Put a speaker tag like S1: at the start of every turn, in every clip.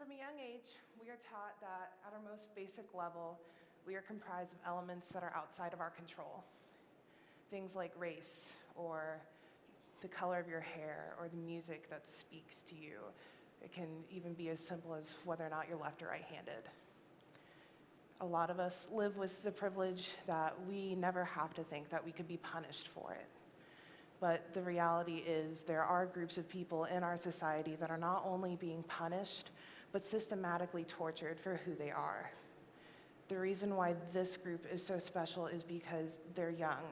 S1: From a young age, we are taught that at our most basic level, we are comprised of elements that are outside of our control. Things like race, or the color of your hair, or the music that speaks to you. It can even be as simple as whether or not you're left or right-handed. A lot of us live with the privilege that we never have to think that we could be punished for it. But the reality is there are groups of people in our society that are not only being punished, but systematically tortured for who they are. The reason why this group is so special is because they're young.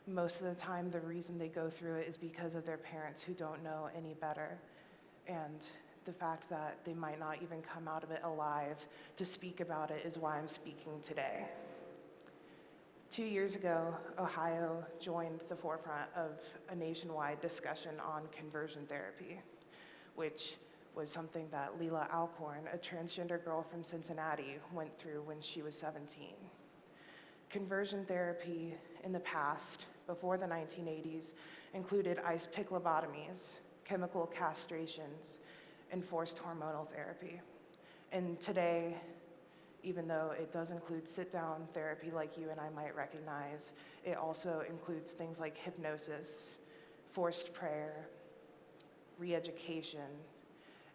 S1: Most of the time, the reason they go through it is because of their parents who don't know any better. And the fact that they might not even come out of it alive to speak about it is why I'm speaking today. 2 years ago, Ohio joined the forefront of a nationwide discussion on conversion therapy, which was something that Lila Alcorn, a transgender girl from Cincinnati, went through when she was 17. Conversion therapy in the past, before the 1980s, included ice pick lobotomies, chemical castrations, and forced hormonal therapy. And today, even though it does include sit-down therapy like you and I might recognize, it also includes things like hypnosis, forced prayer, re-education,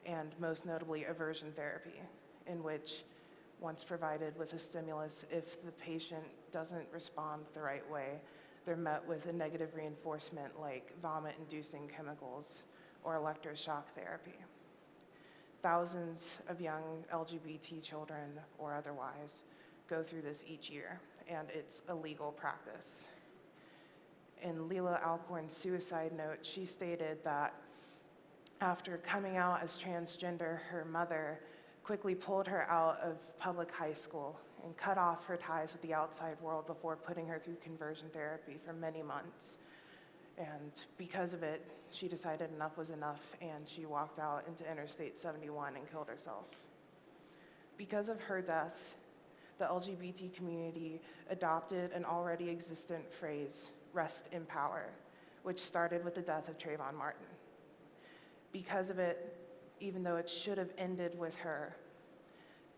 S1: and most notably aversion therapy, in which, once provided with a stimulus, if the patient doesn't respond the right way, they're met with a negative reinforcement like vomit-inducing chemicals or electroshock therapy. Thousands of young LGBT children, or otherwise, go through this each year, and it's a legal practice. In Lila Alcorn's suicide note, she stated that after coming out as transgender, her mother quickly pulled her out of public high school and cut off her ties with the outside world before putting her through conversion therapy for many months. And because of it, she decided enough was enough, and she walked out into Interstate 71 and killed herself. Because of her death, the LGBT community adopted an already existent phrase, rest in power, which started with the death of Trayvon Martin. Because of it, even though it should have ended with her,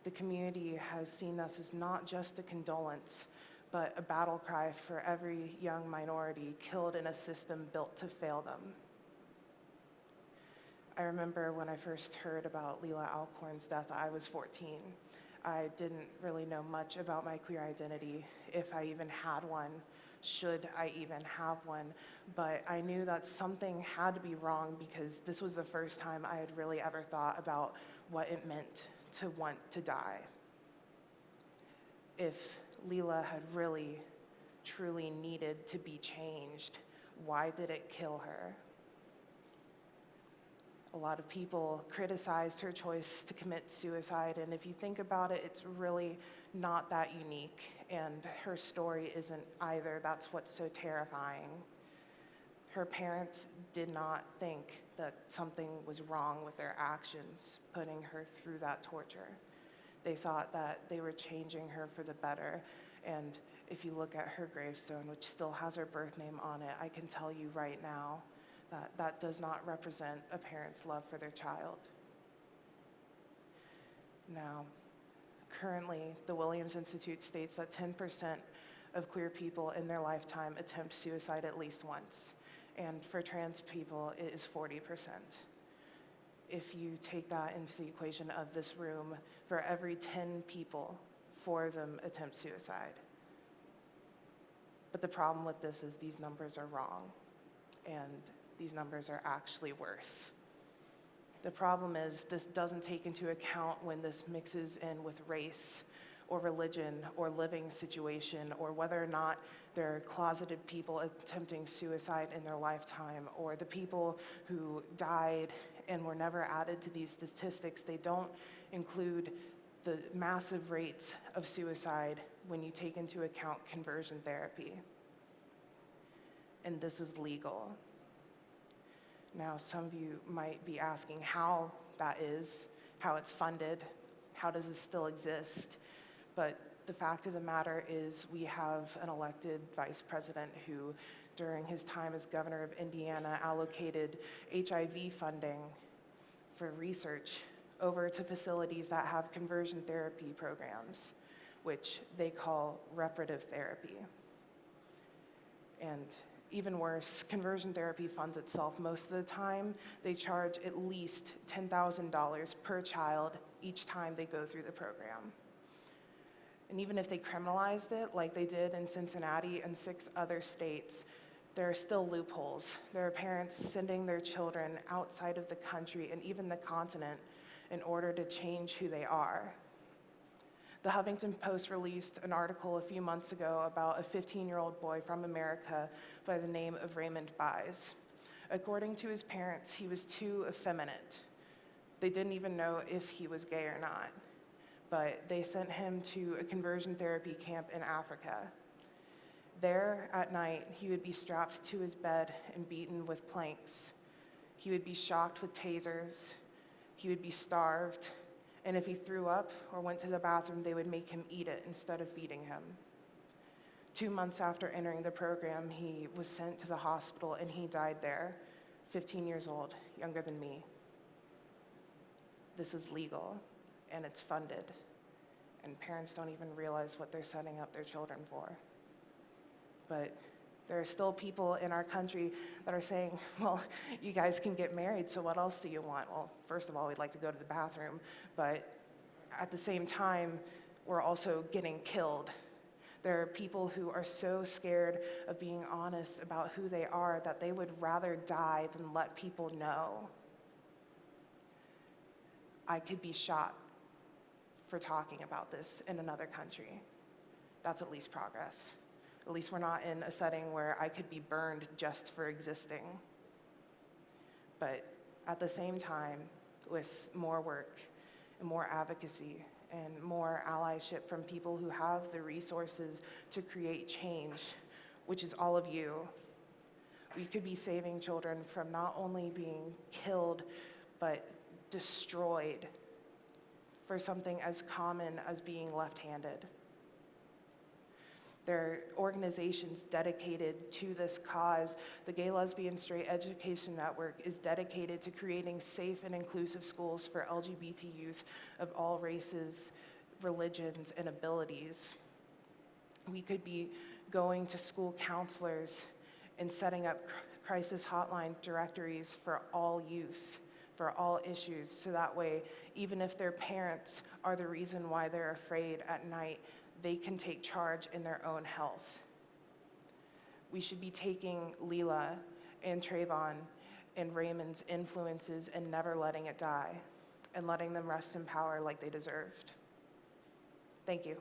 S1: the community has seen this as not just a condolence, but a battle cry for every young minority killed in a system built to fail them. I remember when I first heard about Lila Alcorn's death, I was 14. I didn't really know much about my queer identity, if I even had one, should I even have one, but I knew that something had to be wrong because this was the first time I had really ever thought about what it meant to want to die. If Lila had really, truly needed to be changed, why did it kill her? A lot of people criticized her choice to commit suicide, and if you think about it, it's really not that unique, and her story isn't either. That's what's so terrifying. Her parents did not think that something was wrong with their actions, putting her through that torture. They thought that they were changing her for the better, and if you look at her gravestone, which still has her birth name on it, I can tell you right now that that does not represent a parent's love for their child. Now, currently, the Williams Institute states that 10% of queer people in their lifetime attempt suicide at least once, and for trans people, it is 40%. If you take that into the equation of this room, for every 10 people, 4 of them attempt suicide. But the problem with this is these numbers are wrong, and these numbers are actually worse. The problem is this doesn't take into account when this mixes in with race or religion or living situation or whether or not there are closeted people attempting suicide in their lifetime or the people who died and were never added to these statistics. They don't include the massive rates of suicide when you take into account conversion therapy. And this is legal. Now, some of you might be asking how that is, how it's funded, how does this still exist? But the fact of the matter is we have an elected vice president who, during his time as governor of Indiana, allocated HIV funding for research over to facilities that have conversion therapy programs, which they call reparative therapy. And even worse, conversion therapy funds itself most of the time. They charge at least $10,000 per child each time they go through the program. And even if they criminalized it, like they did in Cincinnati and 6 other states, there are still loopholes. There are parents sending their children outside of the country and even the continent in order to change who they are. The Huffington Post released an article a few months ago about a 15-year-old boy from America by the name of Raymond Buys. According to his parents, he was too effeminate. They didn't even know if he was gay or not, but they sent him to a conversion therapy camp in Africa. There, at night, he would be strapped to his bed and beaten with planks. He would be shocked with tasers. He would be starved. And if he threw up or went to the bathroom, they would make him eat it instead of feeding him. 2 months after entering the program, he was sent to the hospital and he died there, 15 years old, younger than me. This is legal and it's funded, and parents don't even realize what they're setting up their children for. But there are still people in our country that are saying, well, you guys can get married, so what else do you want? Well, first of all, we'd like to go to the bathroom, but at the same time, we're also getting killed. There are people who are so scared of being honest about who they are that they would rather die than let people know. I could be shot for talking about this in another country. That's at least progress. At least we're not in a setting where I could be burned just for existing. But at the same time, with more work and more advocacy and more allyship from people who have the resources to create change, which is all of you, we could be saving children from not only being killed, but destroyed for something as common as being left-handed. There are organizations dedicated to this cause. The Gay, Lesbian, Straight Education Network is dedicated to creating safe and inclusive schools for LGBT youth of all races, religions, and abilities. We could be going to school counselors and setting up crisis hotline directories for all youth, for all issues, so that way, even if their parents are the reason why they're afraid at night, they can take charge in their own health. We should be taking Leelah and Trayvon and Raymond's influences and never letting it die, and letting them rest in power like they deserved. Thank you.